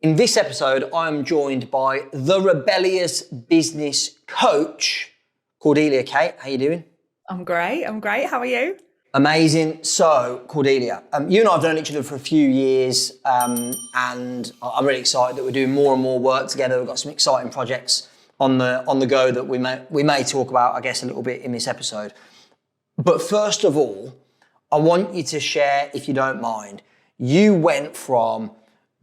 In this episode, I'm joined by the Rebellious business coach, Cordelia Kate. How you doing? I'm great. How are you? Amazing. So, Cordelia, you and I have known each other for a few years, and I'm really excited that we're doing more and more work together. We've got some exciting projects on the go that we may talk about, I guess, a little bit in this episode. But first of all, I want you to share, if you don't mind, you went from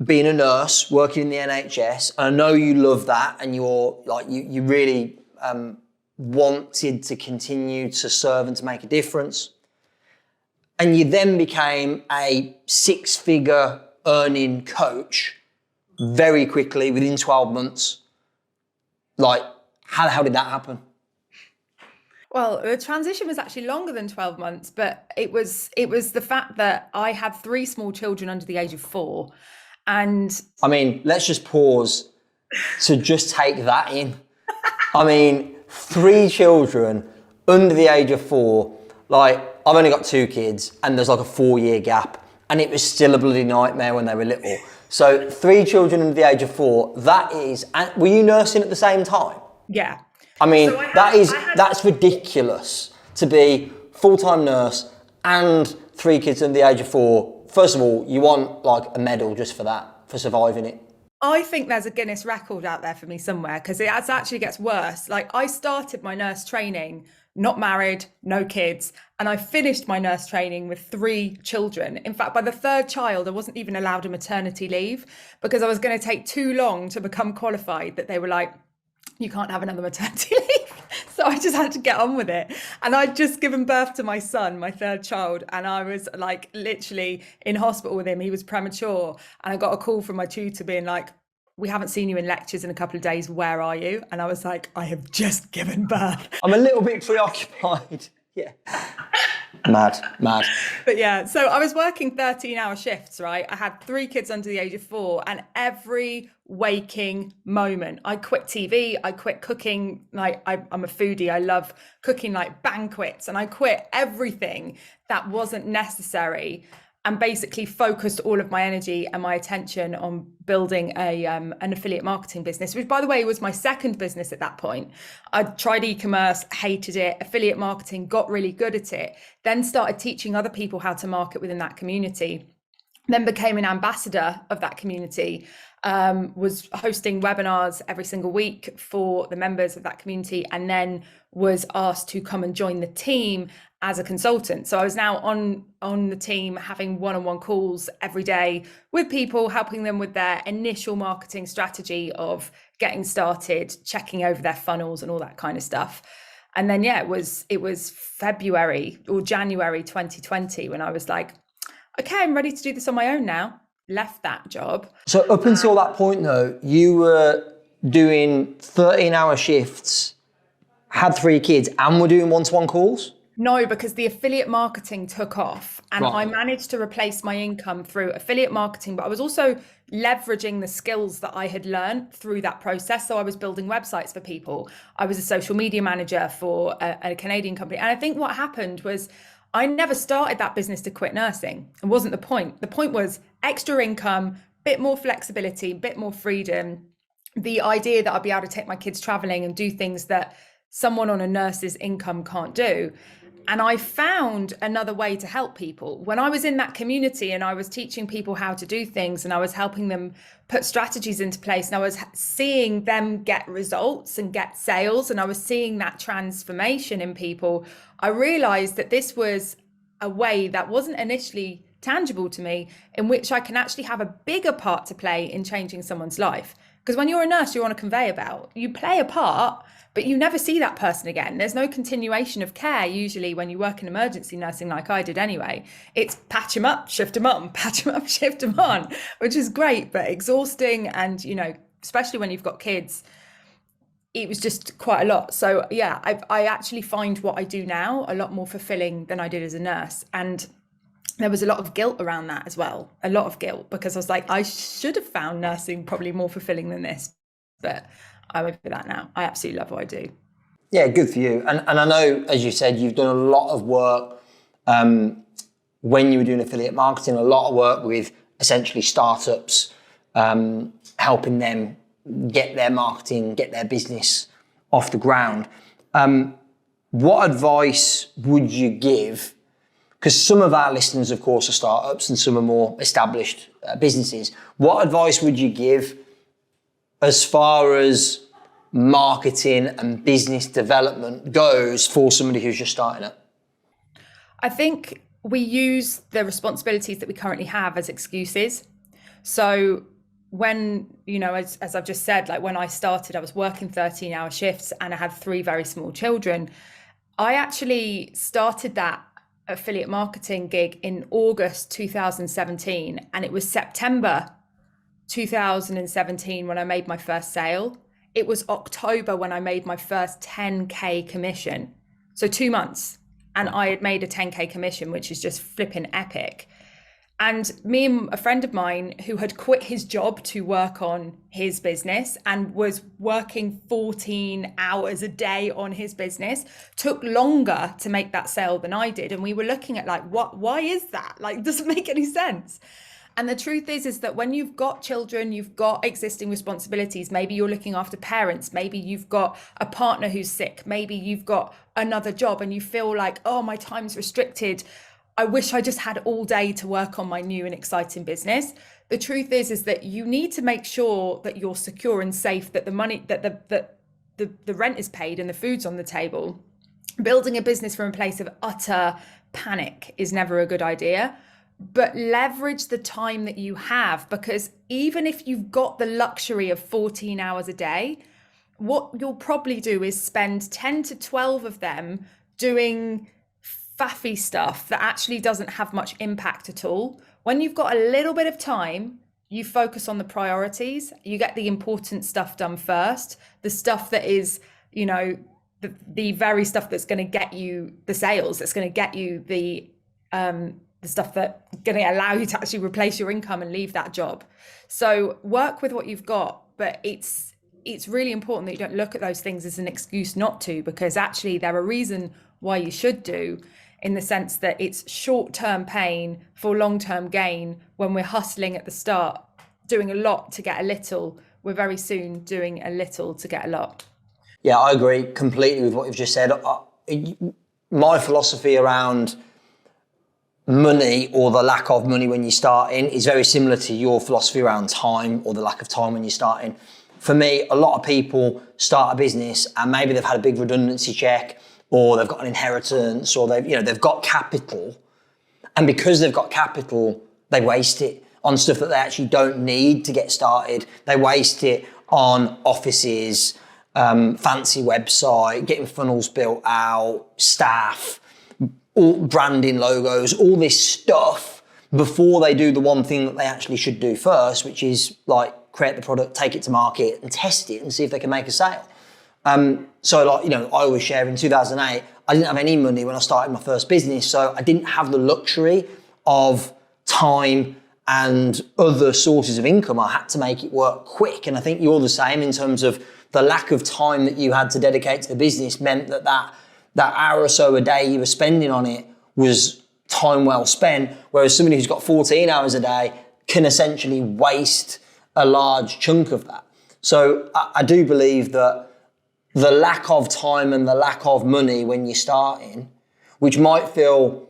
being a nurse, working in the NHS, and I know you love that, and you really wanted to continue to serve and to make a difference. And you then became a six-figure earning coach very quickly, within 12 months. Like, how did that happen? Well, the transition was actually longer than 12 months, but it was the fact that I had three small children under the age of 4. And I mean, let's just pause to just take that in. I mean, 3 children under the age of 4, like, I've only got 2 kids and there's like a 4-year gap, and it was still a bloody nightmare when they were little. So 3 children under the age of 4, that is, and were you nursing at the same time? yeah. I mean, that's ridiculous to be full-time nurse and 3 kids under the age of 4. First of all, you want like a medal just for that, for surviving it. I think there's a Guinness record out there for me somewhere, because it actually gets worse. Like, I started my nurse training, not married, no kids, and I finished my nurse training with 3 children. In fact, by the 3rd child, I wasn't even allowed a maternity leave because I was going to take too long to become qualified, that they were like, you can't have another maternity leave. So I just had to get on with it. And I'd just given birth to my son, my 3rd child. And I was like literally in hospital with him. He was premature. And I got a call from my tutor being like, we haven't seen you in lectures in a couple of days. Where are you? And I was like, I have just given birth. I'm a little bit preoccupied. Yeah. Mad. But yeah, so I was working 13-hour shifts, right? I had 3 kids under the age of 4, and every waking moment, I quit TV, I quit cooking. Like, I'm a foodie. I love cooking like banquets, and I quit everything that wasn't necessary, and basically focused all of my energy and my attention on building an affiliate marketing business, which, by the way, was my 2nd business at that point. I tried e-commerce, hated it. Affiliate marketing, got really good at it. Then started teaching other people how to market within that community. Then became an ambassador of that community, was hosting webinars every single week for the members of that community, and then was asked to come and join the team as a consultant. So I was now on the team, having one-on-one calls every day with people, helping them with their initial marketing strategy of getting started, checking over their funnels and all that kind of stuff. And then, yeah, it was February or January 2020 when I was like, okay, I'm ready to do this on my own now. Left that job. So up until that point though, you were doing 13-hour shifts, had 3 kids, and were doing one-to-one calls? No, because the affiliate marketing took off, and Right. I managed to replace my income through affiliate marketing, but I was also leveraging the skills that I had learned through that process. So I was building websites for people. I was a social media manager for a Canadian company. And I think what happened was I never started that business to quit nursing. It wasn't the point. The point was extra income, bit more flexibility, bit more freedom. The idea that I'd be able to take my kids traveling and do things that someone on a nurse's income can't do. And I found another way to help people. When I was in that community and I was teaching people how to do things, and I was helping them put strategies into place, and I was seeing them get results and get sales, and I was seeing that transformation in people, I realized that this was a way that wasn't initially tangible to me, in which I can actually have a bigger part to play in changing someone's life. Because when you're a nurse, you're on a conveyor belt. You play a part, but you never see that person again. There's no continuation of care usually when you work in emergency nursing, like I did anyway. It's patch them up, shift them on, patch them up, shift them on, which is great, but exhausting. And, you know, especially when you've got kids, it was just quite a lot. So yeah, I actually find what I do now a lot more fulfilling than I did as a nurse. And there was a lot of guilt around that as well. A lot of guilt, because I was like, I should have found nursing probably more fulfilling than this, but I'm over that now. I absolutely love what I do. Yeah, good for you. And I know, as you said, you've done a lot of work when you were doing affiliate marketing, a lot of work with essentially startups, helping them get their marketing, get their business off the ground. What advice would you give? Because some of our listeners, of course, are startups and some are more established businesses. What advice would you give as far as marketing and business development goes for somebody who's just starting it? I think we use the responsibilities that we currently have as excuses. So when, as I've just said, like when I started, I was working 13-hour shifts and I had 3 very small children. I actually started that affiliate marketing gig in August 2017, and it was September 2017 when I made my first sale. It was October when I made my first 10K commission. So 2 months. And I had made a 10K commission, which is just flipping epic. And me and a friend of mine who had quit his job to work on his business and was working 14 hours a day on his business took longer to make that sale than I did. And we were looking at like, why is that? Like, doesn't make any sense. And the truth is that when you've got children, you've got existing responsibilities. Maybe you're looking after parents. Maybe you've got a partner who's sick. Maybe you've got another job and you feel like, oh, my time's restricted. I wish I just had all day to work on my new and exciting business. The truth is that you need to make sure that you're secure and safe, that the money, that the rent is paid and the food's on the table. Building a business from a place of utter panic is never a good idea. But leverage the time that you have, because even if you've got the luxury of 14 hours a day, what you'll probably do is spend 10 to 12 of them doing faffy stuff that actually doesn't have much impact at all. When you've got a little bit of time, you focus on the priorities, you get the important stuff done first, the stuff that is, the very stuff that's going to get you the sales, that's going to get you the stuff that's going to allow you to actually replace your income and leave that job. So work with what you've got, but it's really important that you don't look at those things as an excuse not to, because actually they're a reason why you should do, in the sense that it's short-term pain for long-term gain. When we're hustling at the start, doing a lot to get a little, we're very soon doing a little to get a lot. Yeah, I agree completely with what you've just said. My philosophy around money or the lack of money when you're starting is very similar to your philosophy around time or the lack of time when you're starting. For me, a lot of people start a business and maybe they've had a big redundancy check or they've got an inheritance or they've got capital. And because they've got capital, they waste it on stuff that they actually don't need to get started. They waste it on offices, fancy website, getting funnels built out, staff, all branding, logos, all this stuff before they do the one thing that they actually should do first, which is like create the product, take it to market and test it and see if they can make a sale. I always share in 2008, I didn't have any money when I started my first business. So I didn't have the luxury of time and other sources of income. I had to make it work quick. And I think you're the same in terms of the lack of time that you had to dedicate to the business meant that hour or so a day you were spending on it was time well spent, whereas somebody who's got 14 hours a day can essentially waste a large chunk of that. So I do believe that the lack of time and the lack of money when you're starting, which might feel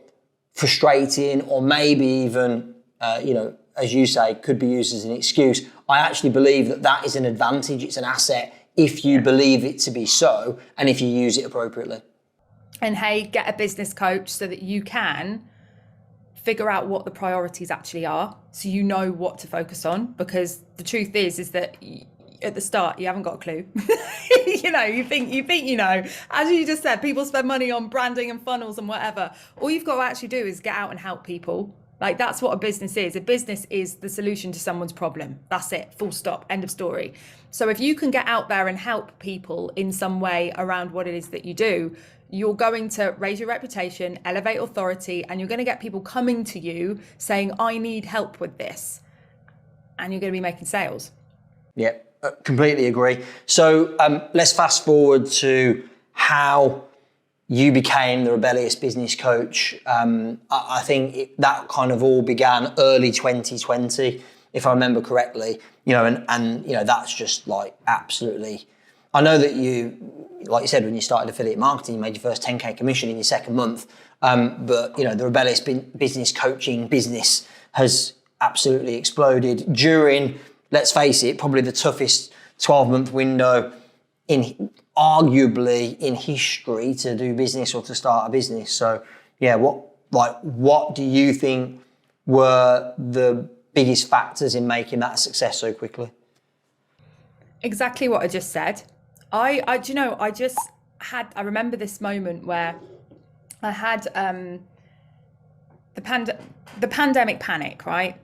frustrating or maybe even, as you say, could be used as an excuse, I actually believe that is an advantage, it's an asset if you believe it to be so and if you use it appropriately. And hey, get a business coach so that you can figure out what the priorities actually are, so you know what to focus on. Because the truth is that at the start you haven't got a clue. you think as you just said, people spend money on branding and funnels and whatever. All you've got to actually do is get out and help people. Like, that's what a business is. A business is the solution to someone's problem. That's it, full stop, end of story. So if you can get out there and help people in some way around what it is that you do, you're going to raise your reputation, elevate authority, and you're going to get people coming to you saying, I need help with this. And you're going to be making sales. Yeah, completely agree. So let's fast forward to how you became the Rebellious business coach. I think that kind of all began early 2020. if I remember correctly, and that's just like absolutely. I know that you, like you said, when you started affiliate marketing, you made your first 10K commission in your second month. But the Rebellious business coaching business has absolutely exploded during, let's face it, probably the toughest 12-month window arguably in history to do business or to start a business. So yeah, what do you think were the biggest factors in making that a success so quickly? Exactly what I just said. I remember this moment where I had the pandemic panic, right?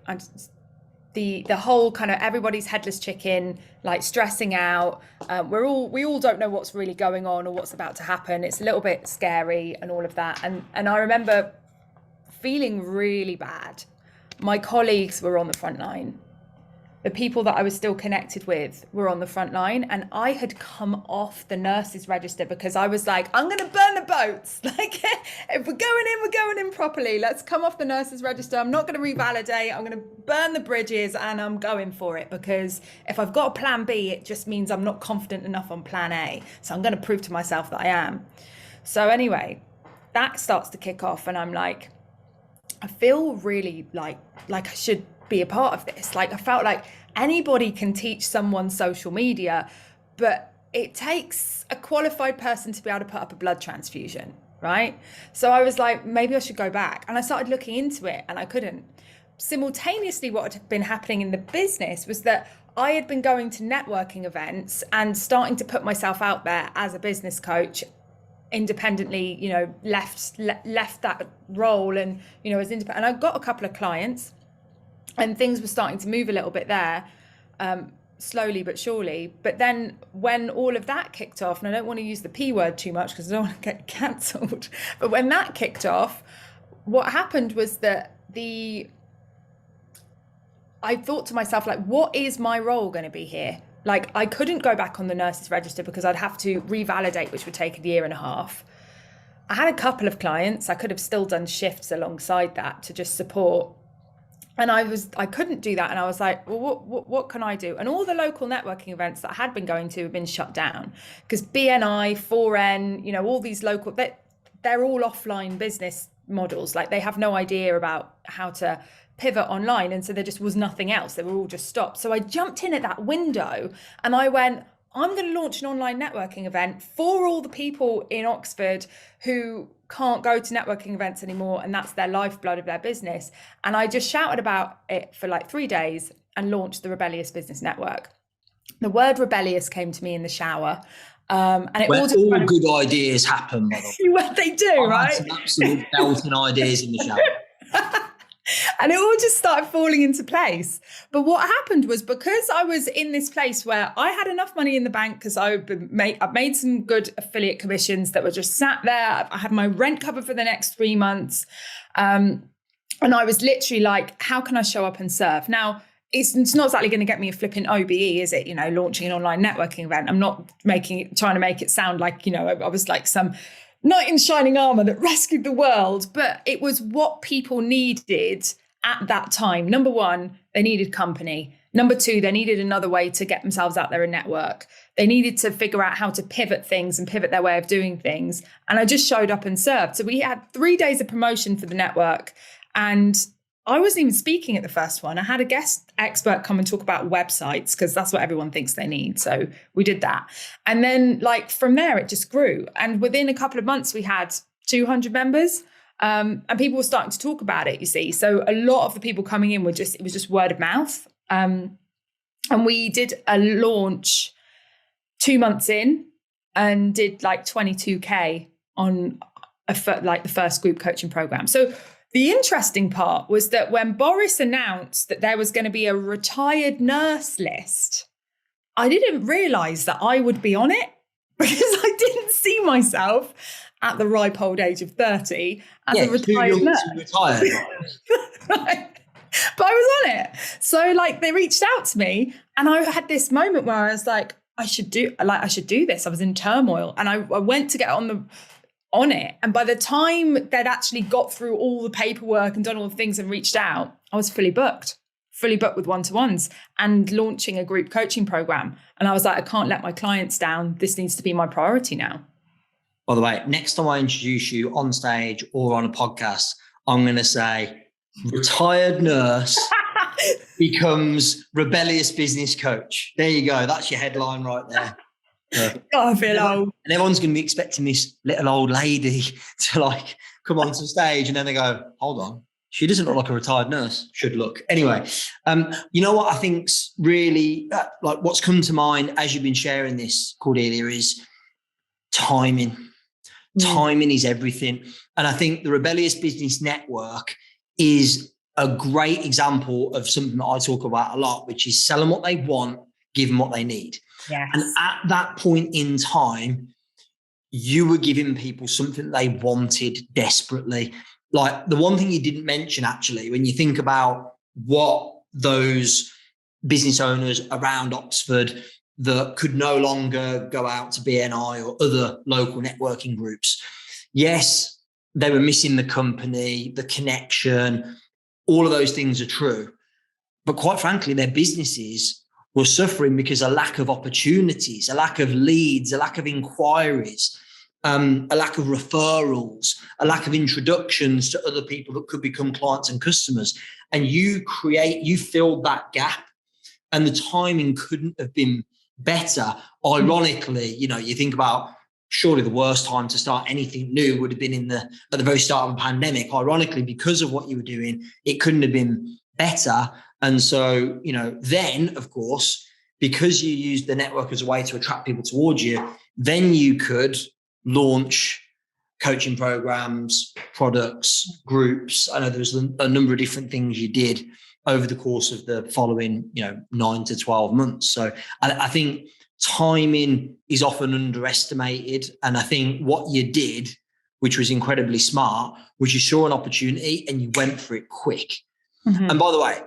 The whole kind of everybody's headless chicken, like stressing out. We all don't know what's really going on or what's about to happen. It's a little bit scary and all of that. And I remember feeling really bad. My colleagues were on the front line. The people that I was still connected with were on the front line, and I had come off the nurses register because I was like, I'm going to burn the boats. Like, if we're going in properly. Let's come off the nurses register. I'm not going to revalidate. I'm going to burn the bridges, and I'm going for it, because if I've got a plan B, it just means I'm not confident enough on plan A. So I'm going to prove to myself that I am. So anyway, that starts to kick off, and I'm like, I feel really like I should be a part of this. Like, I felt like anybody can teach someone social media, but it takes a qualified person to be able to put up a blood transfusion, right? So I was like, maybe I should go back. And I started looking into it, and I couldn't. Simultaneously, what had been happening in the business was that I had been going to networking events and starting to put myself out there as a business coach independently, left that role and, as independent. And I got a couple of clients, and things were starting to move a little bit there, slowly but surely. But then when all of that kicked off, and I don't want to use the P word too much because I don't want to get cancelled, but when that kicked off, what happened was that I thought to myself, like, what is my role going to be here? Like, I couldn't go back on the nurses register because I'd have to revalidate, which would take a year and a half. I had a couple of clients. I could have still done shifts alongside that to just support. And I couldn't do that. And I was like, well, what can I do? And all the local networking events that I had been going to have been shut down because BNI, 4N, all these local, they're all offline business models. Like, they have no idea about how to pivot online. And so there just was nothing else. They were all just stopped. So I jumped in at that window and I went, I'm going to launch an online networking event for all the people in Oxford who can't go to networking events anymore, and that's their lifeblood of their business. And I just shouted about it for like 3 days and launched the Rebellious Business Network. The word rebellious came to me in the shower. And it Where all good ideas happen, by the way. Well, they do, right? Some absolute belting ideas in the shower. And it all just started falling into place. But what happened was, because I was in this place where I had enough money in the bank, because I've made some good affiliate commissions that were just sat there. I had my rent covered for the next 3 months. And I was literally like, how can I show up and serve? Now, it's not exactly going to get me a flipping OBE, is it? Launching an online networking event. I'm not trying to make it sound like, I was like some knight in shining armor that rescued the world, but it was what people needed at that time. Number one, they needed company. Number two, they needed another way to get themselves out there and network. They needed to figure out how to pivot things and pivot their way of doing things. And I just showed up and served. So we had 3 days of promotion for the network, and I wasn't even speaking at the first one. I had a guest expert come and talk about websites because that's what everyone thinks they need. So we did that. And then from there, it just grew. And within a couple of months, we had 200 members and people were starting to talk about it, you see. So a lot of the people coming in it was just word of mouth. And we did a launch 2 months in and did 22K on the first group coaching program. So the interesting part was that when Boris announced that there was going to be a retired nurse list, I didn't realise that I would be on it, because I didn't see myself at the ripe old age of 30 as a retired nurse. Right. But I was on it. So they reached out to me, and I had this moment where I was like, I should do this. I was in turmoil, and I went to get on it. And by the time they'd actually got through all the paperwork and done all the things and reached out, I was fully booked. fully booked with one-to-ones and launching a group coaching program. And I was like, I can't let my clients down. This needs to be my priority now. By the way, next time I introduce you on stage or on a podcast, I'm going to say retired nurse becomes rebellious business coach. There you go. That's your headline right there. God, I feel old. And everyone's going to be expecting this little old lady to like come onto stage, and then they go, hold on, she doesn't look like a retired nurse. Should look. Anyway, you know what I think's really like what's come to mind as you've been sharing this, Cordelia, is timing. Timing is everything. And I think the Rebellious Business Network is a great example of something that I talk about a lot, which is sell them what they want, give them what they need. Yes. And at that point in time, you were giving people something they wanted desperately. Like the one thing you didn't mention, actually, when you think about what those business owners around Oxford that could no longer go out to BNI or other local networking groups. Yes, they were missing the company, the connection, all of those things are true. But quite frankly, their businesses were suffering because a lack of opportunities, a lack of leads, a lack of inquiries, a lack of referrals, a lack of introductions to other people that could become clients and customers. And you filled that gap, and the timing couldn't have been better. Ironically, you think about surely the worst time to start anything new would have been at the very start of a pandemic. Ironically, because of what you were doing, it couldn't have been better. And so, then of course, because you used the network as a way to attract people towards you, then you could launch coaching programs, products, groups. I know there was a number of different things you did over the course of the following, 9 to 12 months. So I think timing is often underestimated. And I think what you did, which was incredibly smart, was you saw an opportunity and you went for it quick. Mm-hmm. And by the way,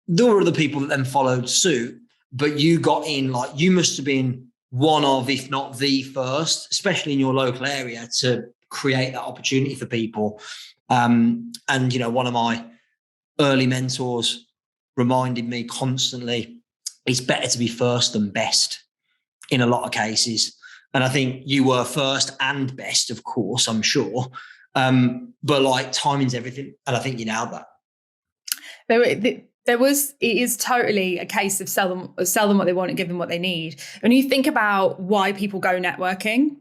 there were other people that then followed suit, but you got in, like you must have been one of, if not the first, especially in your local area, to create that opportunity for people. And, one of my early mentors reminded me constantly, it's better to be first than best in a lot of cases. And I think you were first and best, of course, I'm sure. But like timing's everything. And I think you nailed that. It is totally a case of sell them what they want and give them what they need. When you think about why people go networking,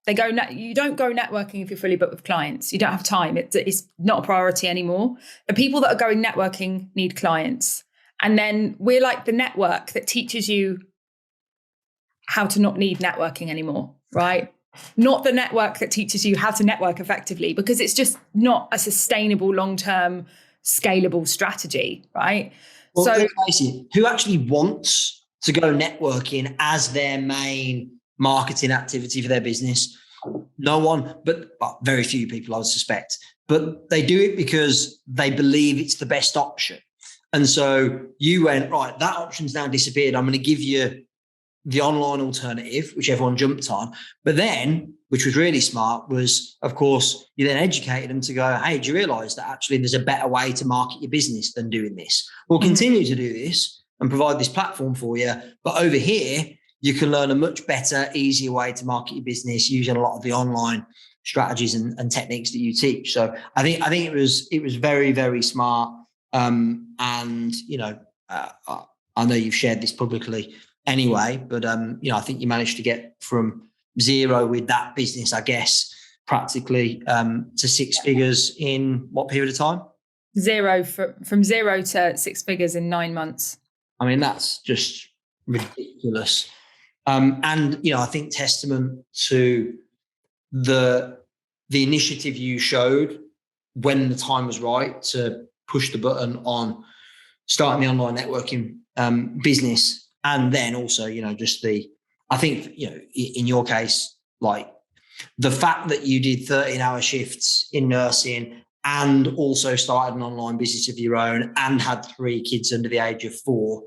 you don't go networking if you're fully booked with clients. You don't have time. It's not a priority anymore. The people that are going networking need clients. And then we're like the network that teaches you how to not need networking anymore, right? Not the network that teaches you how to network effectively, because it's just not a sustainable, long-term, scalable strategy, right? Well, so who actually wants to go networking as their main marketing activity for their business? No one, but very few people, I would suspect. But they do it because they believe it's the best option. And so you went, right, that option's now disappeared. I'm going to give you the online alternative, which everyone jumped on. But then, which was really smart, was, of course, you then educated them to go, hey, do you realize that actually there's a better way to market your business than doing this? We'll continue to do this and provide this platform for you. But over here, you can learn a much better, easier way to market your business using a lot of the online strategies and techniques that you teach. So I think it was very, very smart. And I know you've shared this publicly anyway, but I think you managed to get from zero with that business, I guess, practically to six figures in what period of time? From zero to six figures in 9 months. I mean, that's just ridiculous. And I think testament to the initiative you showed when the time was right to push the button on starting the online networking business. And then also, I think, in your case, like the fact that you did 13-hour shifts in nursing and also started an online business of your own and had 3 kids under the age of 4,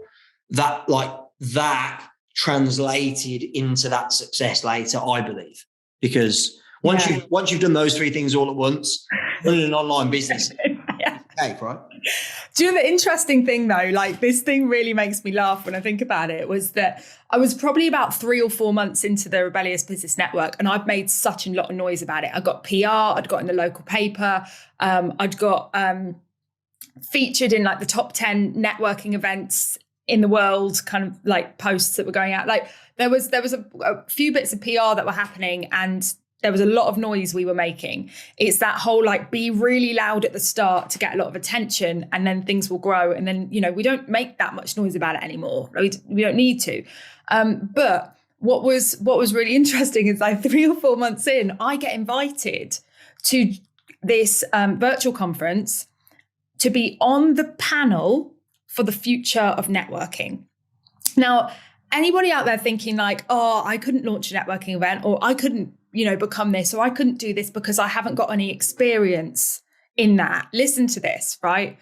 that translated into that success later, I believe, because once you've done those 3 things all at once, running an online business, yeah. okay, right? Do you know the interesting thing though, like this thing really makes me laugh when I think about it, was that I was probably about 3 or 4 months into the Rebellious Business Network, and I've made such a lot of noise about it. I got PR, I'd got in the local paper, I'd got featured in like the top 10 networking events in the world, kind of like posts that were going out. Like there was a few bits of PR that were happening, and there was a lot of noise we were making. It's that whole like be really loud at the start to get a lot of attention, and then things will grow. And then, you know, we don't make that much noise about it anymore. We don't need to. But what was really interesting is like 3 or 4 months in, I get invited to this virtual conference to be on the panel for the future of networking. Now, anybody out there thinking like, oh, I couldn't launch a networking event, or I couldn't, you know, become this, or I couldn't do this because I haven't got any experience in that. Listen to this, right?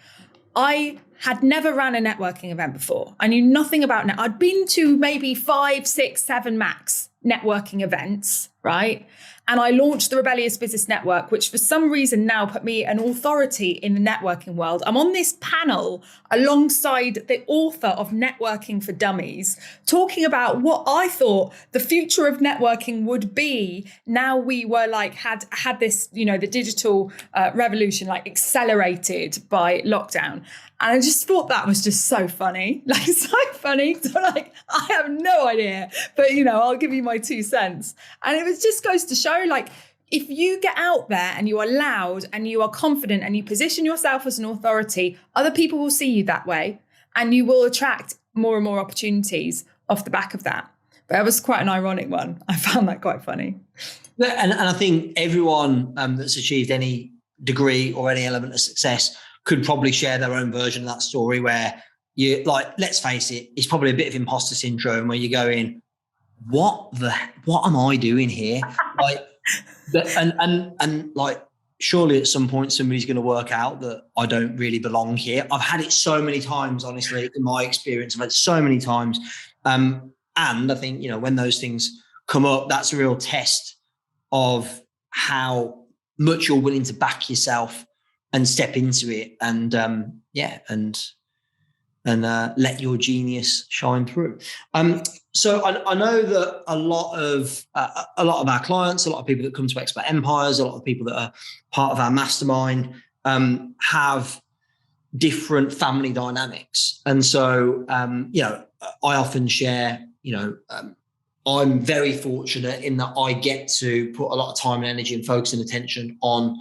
I had never ran a networking event before. I knew nothing about it. I'd been to maybe 5, 6, 7 max networking events, right? And I launched the Rebellious Business Network, which for some reason now put me an authority in the networking world. I'm on this panel alongside the author of Networking for Dummies, talking about what I thought the future of networking would be. Now we were like, had this, you know, the digital revolution like accelerated by lockdown. And I just thought that was just so funny, like so funny. So like, I have no idea, but you know, I'll give you my 2 cents. And it was just goes to show, like, if you get out there and you are loud and you are confident and you position yourself as an authority, other people will see you that way, and you will attract more and more opportunities off the back of that. But that was quite an ironic one. I found that quite funny. And I think everyone that's achieved any degree or any element of success could probably share their own version of that story, where you, like, let's face it, it's probably a bit of imposter syndrome where you're going, what am I doing here? Like, and like, surely at some point somebody's going to work out that I don't really belong here. I've had it so many times, honestly, in my experience. I've had it so many times. And I think, you know, when those things come up, that's a real test of how much you're willing to back yourself and step into it, and let your genius shine through. So I know that a lot of our clients, a lot of people that come to Expert Empires, a lot of people that are part of our mastermind have different family dynamics, and so you know, I often share, you know, I'm very fortunate in that I get to put a lot of time and energy and focus and attention on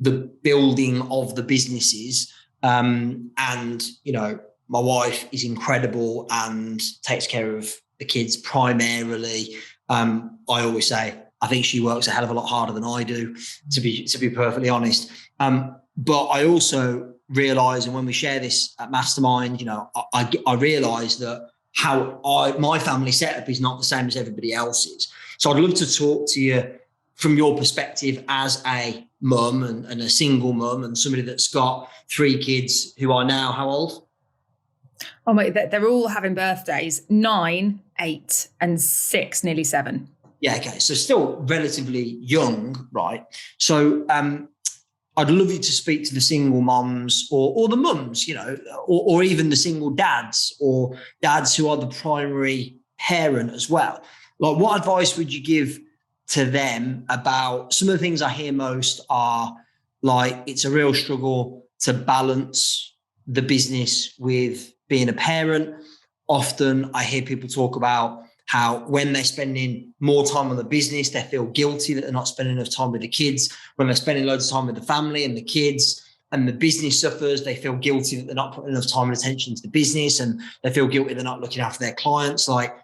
the building of the businesses. And, you know, my wife is incredible and takes care of the kids primarily. I always say, I think she works a hell of a lot harder than I do, to be perfectly honest. But I also realize, and when we share this at Mastermind, you know, I realize that my family setup is not the same as everybody else's. So I'd love to talk to you from your perspective as a mum and a single mum, and somebody that's got 3 kids who are now how old? Oh my, they're all having birthdays, 9, 8, and 6, nearly 7. Yeah, okay. So still relatively young, right? So I'd love you to speak to the single mums or the mums, you know, or even the single dads, or dads who are the primary parent as well. Like, what advice would you give to them about some of the things I hear most are like, it's a real struggle to balance the business with being a parent. Often I hear people talk about how when they're spending more time on the business, they feel guilty that they're not spending enough time with the kids. When they're spending loads of time with the family and the kids and the business suffers, they feel guilty that they're not putting enough time and attention to the business, and they feel guilty they're not looking after their clients. Like,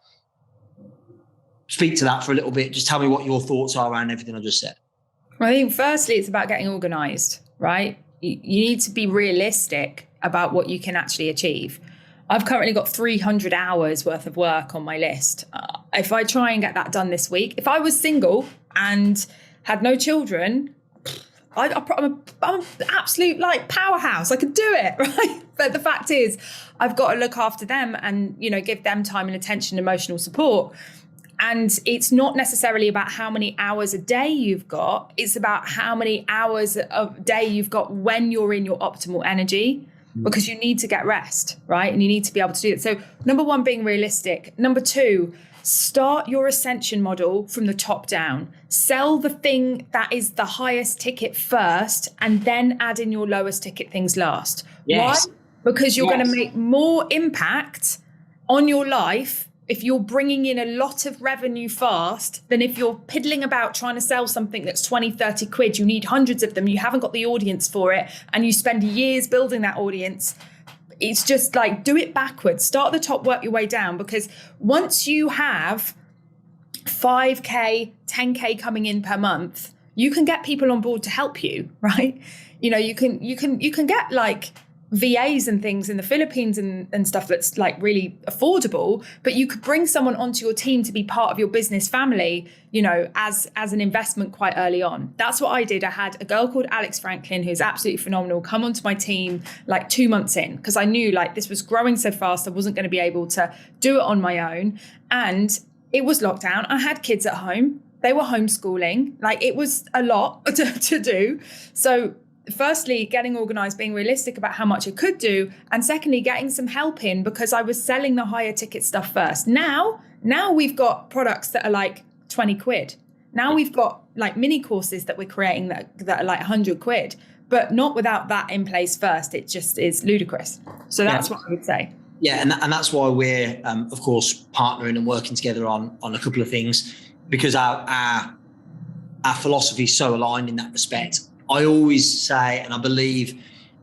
speak to that for a little bit. Just tell me what your thoughts are around everything I just said. Well, I think firstly, it's about getting organised, right? You need to be realistic about what you can actually achieve. I've currently got 300 hours worth of work on my list. If I try and get that done this week, if I was single and had no children, I'm an absolute like powerhouse. I could do it, right? But the fact is, I've got to look after them and, you know, give them time and attention, emotional support. And it's not necessarily about how many hours a day you've got. It's about how many hours a day you've got when you're in your optimal energy. because you need to get rest, right? And you need to be able to do it. So number one, being realistic. Number two, start your Ascension model from the top down. Sell the thing that is the highest ticket first, and then add in your lowest ticket things last. Yes. Why? Because you're going to make more impact on your life if you're bringing in a lot of revenue fast than if you're piddling about trying to sell something that's 20, 30 quid. You need hundreds of them. You haven't got the audience for it. And you spend years building that audience. It's just like, do it backwards. Start at the top, work your way down. Because once you have 5K, 10K coming in per month, you can get people on board to help you, right? You know, you can get like VAs and things in the Philippines and stuff that's like really affordable, but you could bring someone onto your team to be part of your business family, you know, as an investment quite early on. That's what I did. I had a girl called Alex Franklin, who's absolutely phenomenal, come onto my team like 2 months in, because I knew like this was growing so fast, I wasn't going to be able to do it on my own. And it was lockdown. I had kids at home. They were homeschooling. Like it was a lot to do. So firstly, getting organized, being realistic about how much it could do. And secondly, getting some help in, because I was selling the higher ticket stuff first. Now we've got products that are like 20 quid. Now we've got like mini courses that we're creating that are like 100 quid, but not without that in place first. It just is ludicrous. So that's what I would say. Yeah, and that's why we're, of course, partnering and working together on a couple of things, because our philosophy is so aligned in that respect. I always say, and I believe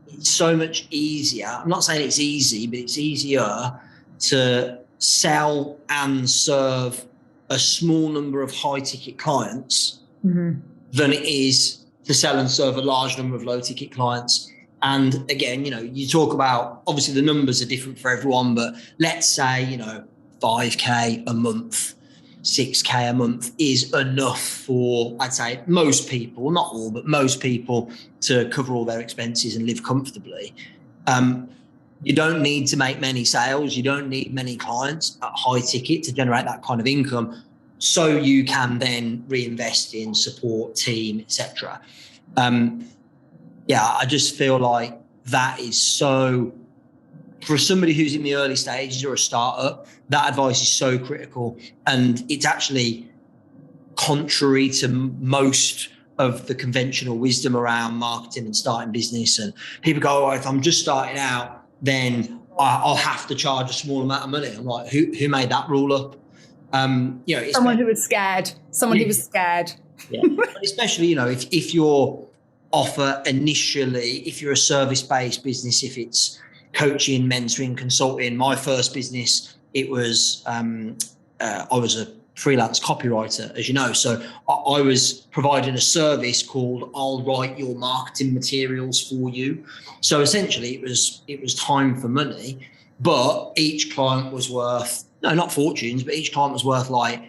it's so much easier. I'm not saying it's easy, but it's easier to sell and serve a small number of high ticket clients than it is to sell and serve a large number of low ticket clients. And again, you know, you talk about, obviously the numbers are different for everyone, but let's say, you know, 5K a month, 6K a month is enough for, I'd say, most people, not all, but most people, to cover all their expenses and live comfortably. You don't need to make many sales. You don't need many clients at high ticket to generate that kind of income, so you can then reinvest in support, team, etc. I just feel like that is so, for somebody who's in the early stages or a startup, that advice is so critical. And it's actually contrary to most of the conventional wisdom around marketing and starting business. And people go, oh, if I'm just starting out, then I'll have to charge a small amount of money. I'm like, who made that rule up? You know, someone who was scared. Who was scared. Yeah, especially, you know, if your offer initially, if you're a service-based business, if it's coaching, mentoring, consulting. My first business, it was, I was a freelance copywriter, as you know. So I was providing a service called I'll write your marketing materials for you. So essentially it was time for money, but each client was worth, no, not fortunes, but each client was worth like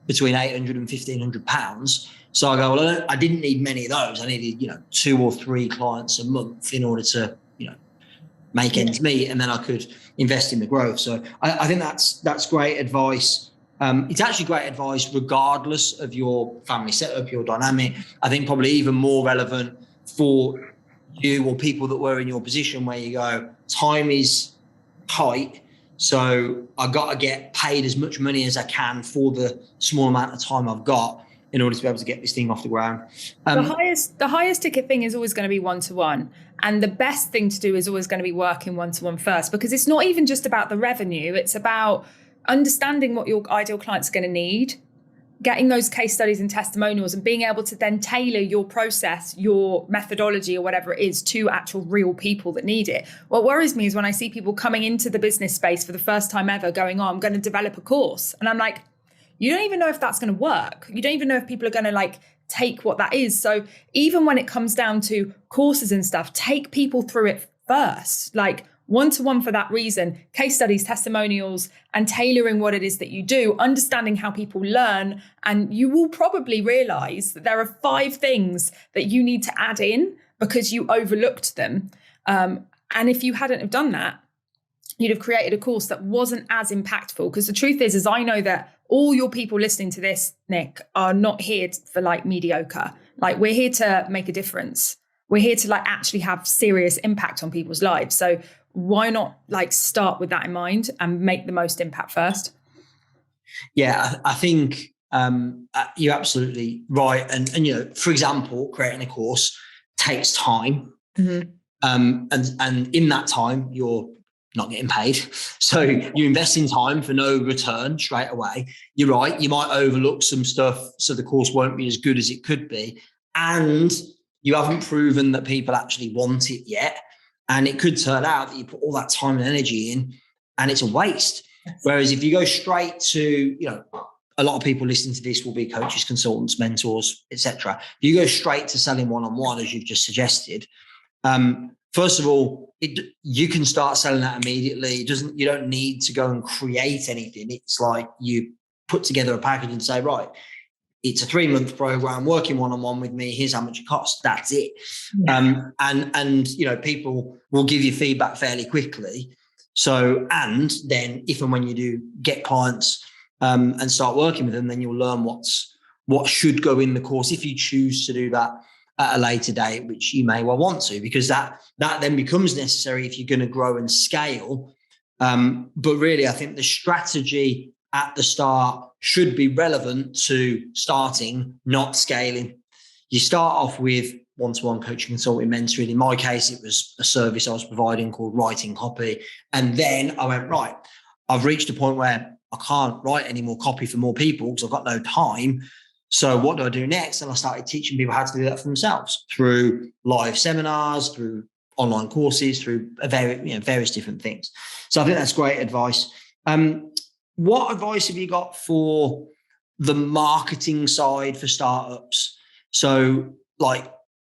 between £800 and £1,500. So I go, well, I didn't need many of those. I needed, you know, 2 or 3 clients a month in order to, you know, make ends meet, and then I could invest in the growth. So I think that's great advice. It's actually great advice regardless of your family setup, your dynamic. I think probably even more relevant for you or people that were in your position where you go, time is tight, so I got to get paid as much money as I can for the small amount of time I've got in order to be able to get this thing off the ground. The highest ticket thing is always going to be one-to-one. And the best thing to do is always going to be working one-to-one first, because it's not even just about the revenue. It's about understanding what your ideal clients are going to need, getting those case studies and testimonials, and being able to then tailor your process, your methodology or whatever it is to actual real people that need it. What worries me is when I see people coming into the business space for the first time ever going, oh, I'm going to develop a course. And I'm like, you don't even know if that's going to work. You don't even know if people are going to like take what that is. So even when it comes down to courses and stuff, take people through it first, like one-to-one for that reason, case studies, testimonials, and tailoring what it is that you do, understanding how people learn. And you will probably realize that there are 5 things that you need to add in because you overlooked them. And if you hadn't have done that, you'd have created a course that wasn't as impactful. Because the truth is I know that all your people listening to this, Nick, are not here for like mediocre. Like, we're here to make a difference. We're here to like actually have serious impact on people's lives. So why not like start with that in mind and make the most impact first? Yeah, I think you're absolutely right. And for example, creating a course takes time. Mm-hmm. And in that time, you're not getting paid. So you invest in time for no return straight away. You're right. You might overlook some stuff, so the course won't be as good as it could be. And you haven't proven that people actually want it yet. And it could turn out that you put all that time and energy in and it's a waste. Whereas if you go straight to, a lot of people listening to this will be coaches, consultants, mentors, etc. You go straight to selling one-on-one, as you've just suggested. First of all, you can start selling that immediately. You don't need to go and create anything. It's like you put together a package and say, right, it's a 3-month program, working one-on-one with me. Here's how much it costs. That's it. Yeah. And people will give you feedback fairly quickly. So, and then if and when you do get clients and start working with them, then you'll learn what should go in the course if you choose to do that at a later date, which you may well want to, because that then becomes necessary if you're going to grow and scale. But really, I think the strategy at the start should be relevant to starting, not scaling. You start off with one-to-one coaching, consulting, mentoring. In my case, it was a service I was providing called writing copy. And then I went, right, I've reached a point where I can't write any more copy for more people because I've got no time. So what do I do next? And I started teaching people how to do that for themselves through live seminars, through online courses, through various different things. So I think that's great advice. What advice have you got for the marketing side for startups? So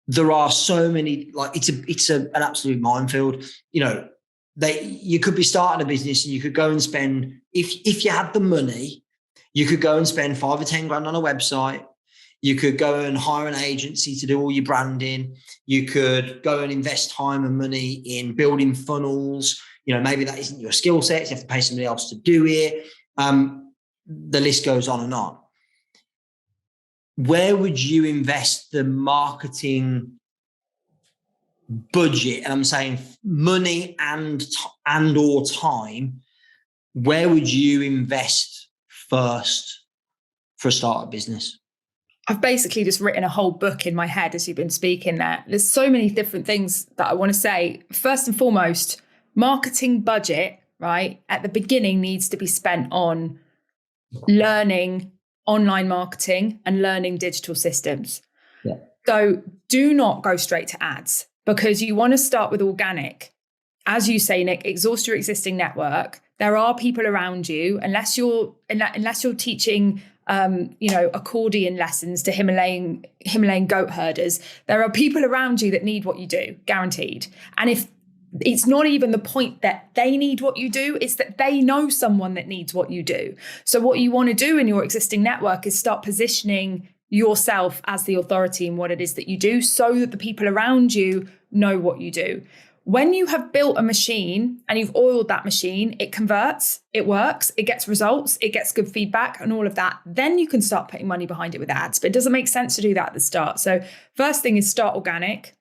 there are so many, it's an absolute minefield. You could be starting a business and you could go and spend, if you had the money, you could go and spend 5 or 10 grand on a website. You could go and hire an agency to do all your branding. You could go and invest time and money in building funnels. Maybe that isn't your skill set. You have to pay somebody else to do it. The list goes on and on. Where would you invest the marketing budget? And I'm saying money and or time. Where would you invest first for a startup business? I've basically just written a whole book in my head as you've been speaking there. There's so many different things that I want to say. First and foremost, marketing budget, right, at the beginning needs to be spent on learning online marketing and learning digital systems. Yeah. So do not go straight to ads, because you want to start with organic. As you say, Nick, exhaust your existing network. There are people around you, unless you're teaching, accordion lessons to Himalayan goat herders. There are people around you that need what you do, guaranteed. And if it's not even the point that they need what you do, it's that they know someone that needs what you do. So what you want to do in your existing network is start positioning yourself as the authority in what it is that you do, so that the people around you know what you do. When you have built a machine and you've oiled that machine, it converts, it works, it gets results, it gets good feedback and all of that. Then you can start putting money behind it with ads. But it doesn't make sense to do that at the start. So first thing is start organic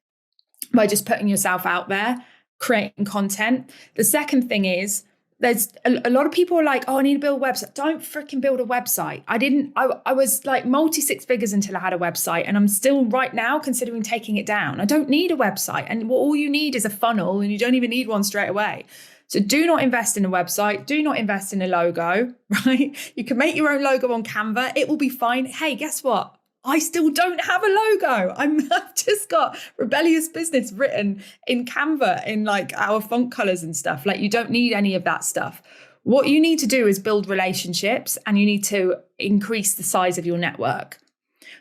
by just putting yourself out there, creating content. The second thing is, there's a lot of people are like, oh, I need to build a website. Don't freaking build a website. I was like multi-6 figures until I had a website, and I'm still right now considering taking it down. I don't need a website. And all you need is a funnel, and you don't even need one straight away. So do not invest in a website. Do not invest in a logo, right? You can make your own logo on Canva. It will be fine. Hey, guess what? I still don't have a logo. I've just got Rebellious Business written in Canva in like our font colors and stuff. Like, you don't need any of that stuff. What you need to do is build relationships, and you need to increase the size of your network.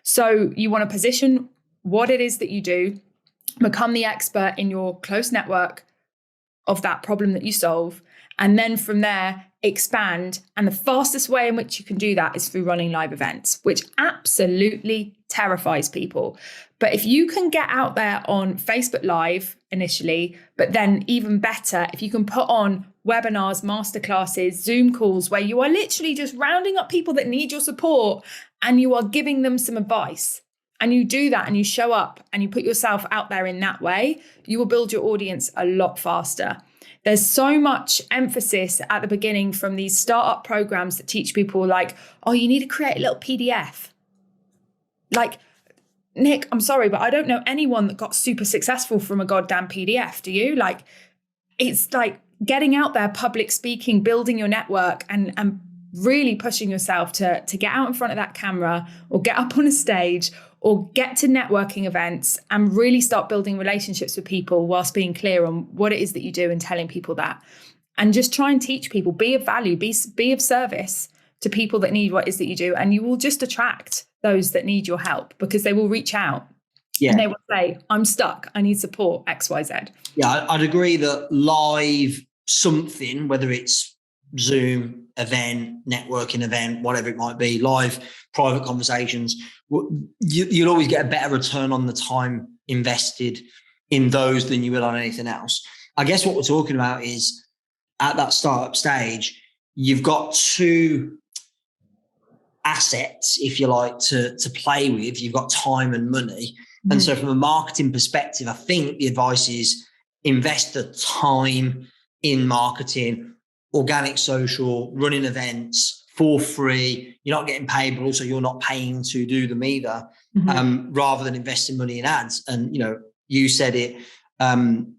So you want to position what it is that you do, become the expert in your close network of that problem that you solve. And then from there, expand. And the fastest way in which you can do that is through running live events, which absolutely terrifies people. But if you can get out there on Facebook Live initially, but then even better, if you can put on webinars, masterclasses, Zoom calls, where you are literally just rounding up people that need your support and you are giving them some advice, and you do that and you show up and you put yourself out there in that way, you will build your audience a lot faster. there's so much emphasis at the beginning from these startup programs that teach people like, oh, you need to create a little PDF. Like, Nick, I'm sorry, but I don't know anyone that got super successful from a goddamn PDF. Do you? Like, it's like getting out there, public speaking, building your network, and really pushing yourself to get out in front of that camera or get up on a stage or get to networking events and really start building relationships with people whilst being clear on what it is that you do and telling people that. And just try and teach people, be of value, be of service to people that need what it is that you do. And you will just attract those that need your help because they will reach out. Yeah. And they will say, I'm stuck, I need support, XYZ. Yeah, I'd agree that live something, whether it's Zoom, event, networking event, whatever it might be, live private conversations, you'll always get a better return on the time invested in those than you will on anything else. I guess what we're talking about is at that startup stage, you've got two assets, if you like, to play with. You've got time and money. Mm-hmm. And so from a marketing perspective, I think the advice is invest the time in marketing, organic social, running events for free. You're not getting paid, but also you're not paying to do them either, rather than investing money in ads. And, you said it, and,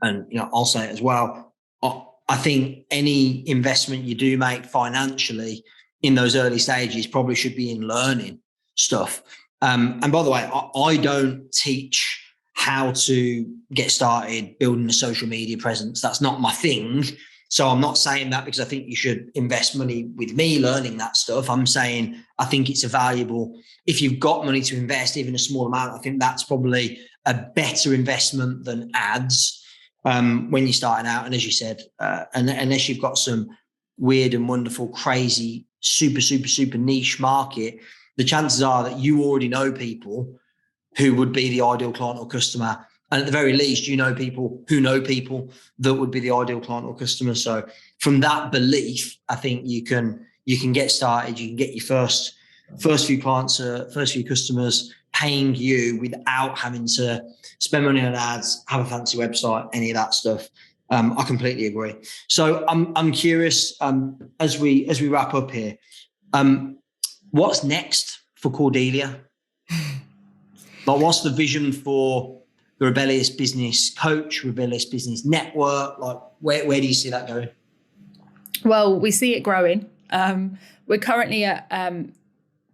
I'll say it as well. I think any investment you do make financially in those early stages probably should be in learning stuff. And by the way, I don't teach how to get started building a social media presence. That's not my thing. So I'm not saying that because I think you should invest money with me learning that stuff. I'm saying I think it's a valuable, if you've got money to invest, even a small amount, I think that's probably a better investment than ads when you're starting out. And as you said, and unless you've got some weird and wonderful, crazy, super niche market, the chances are that you already know people who would be the ideal client or customer. And at the very least, you know people who know people that would be the ideal client or customer. So from that belief, I think you can get started. You can get your first few clients, first few customers paying you without having to spend money on ads, have a fancy website, any of that stuff. I completely agree. So I'm curious, as we wrap up here, what's next for Cordelia? Like, what's the vision for the Rebellious Business Coach, Rebellious Business Network? Like, where do you see that going? Well, we see it growing. We're currently at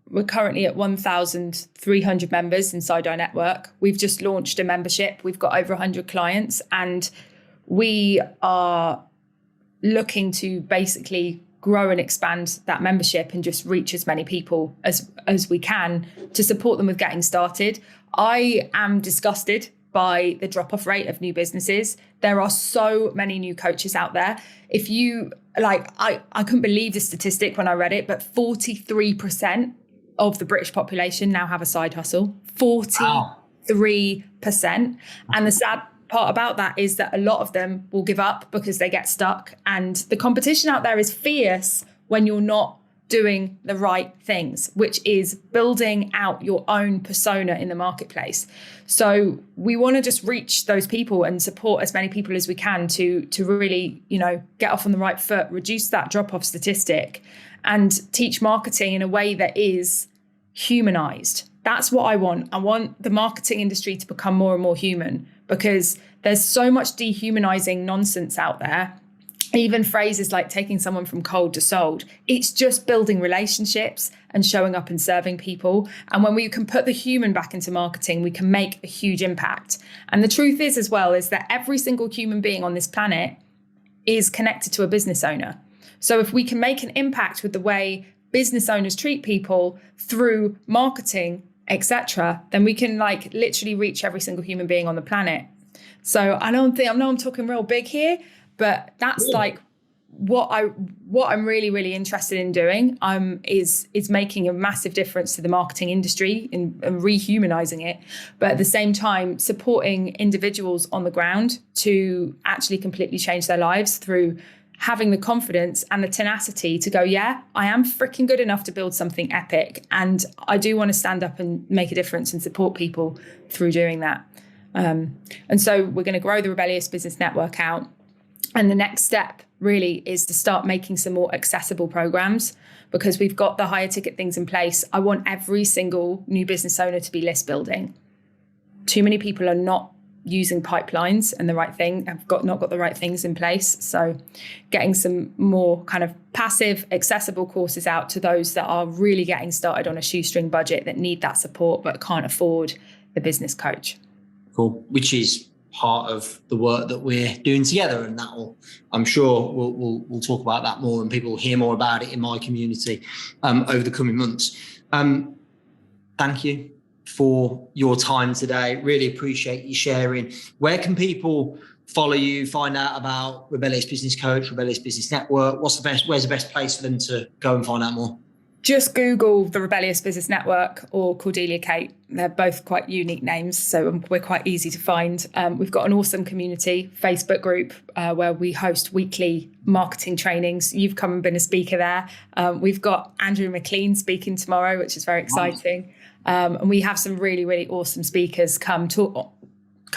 1,300 members inside our network. We've just launched a membership. We've got over 100 clients, and we are looking to basically grow and expand that membership and just reach as many people as we can to support them with getting started. I am disgusted by the drop-off rate of new businesses. There are so many new coaches out there. If you I couldn't believe the statistic when I read it, but 43% of the British population now have a side hustle. 43%. And the sad part about that is that a lot of them will give up because they get stuck. And the competition out there is fierce when you're not doing the right things, which is building out your own persona in the marketplace. So we want to just reach those people and support as many people as we can to really, get off on the right foot, reduce that drop-off statistic, and teach marketing in a way that is humanized. That's what I want. I want the marketing industry to become more and more human, because there's so much dehumanizing nonsense out there. Even phrases like taking someone from cold to sold. It's just building relationships and showing up and serving people. And when we can put the human back into marketing, we can make a huge impact. And the truth is as well is that every single human being on this planet is connected to a business owner. So if we can make an impact with the way business owners treat people through marketing, etc., then we can literally reach every single human being on the planet. So I know I'm talking real big here, but that's what I'm really, really interested in doing is making a massive difference to the marketing industry and rehumanizing it, but at the same time supporting individuals on the ground to actually completely change their lives through having the confidence and the tenacity to go, yeah, I am freaking good enough to build something epic. And I do want to stand up and make a difference and support people through doing that. And so we're going to grow the Rebellious Business Network out. And the next step really is to start making some more accessible programs, because we've got the higher ticket things in place. I want every single new business owner to be list building. Too many people are not using pipelines and the right thing, have not got the right things in place. So getting some more kind of passive, accessible courses out to those that are really getting started on a shoestring budget, that need that support but can't afford the business coach. Cool. Which is part of the work that we're doing together, and that will, I'm sure we'll talk about that more, and people will hear more about it in my community over the coming months. Thank you for your time today. Really appreciate you sharing. Where can people follow you, find out about Rebellious Business Coach, Rebellious Business Network? Where's the best place for them to go and find out more? Just Google the Rebellious Business Network or Cordelia Kate. They're both quite unique names, so we're quite easy to find. We've got an awesome community Facebook group where we host weekly marketing trainings. You've come and been a speaker there. We've got Andrew McLean speaking tomorrow, which is very exciting. And we have some really, really awesome speakers come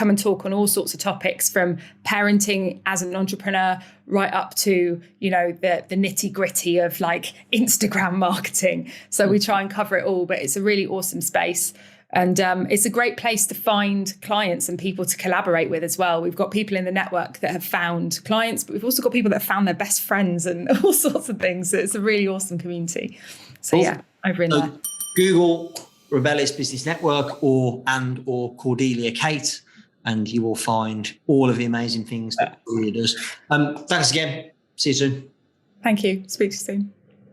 and talk on all sorts of topics, from parenting as an entrepreneur right up to, the nitty gritty of like Instagram marketing. So we try and cover it all, but it's a really awesome space. And it's a great place to find clients and people to collaborate with as well. We've got people in the network that have found clients, but we've also got people that have found their best friends and all sorts of things. So it's a really awesome community. So yeah, over in there. Google Rebellious Business Network or Cordelia Kate, and you will find all of the amazing things that Cordelia does. Thanks again. See you soon. Thank you. Speak to you soon.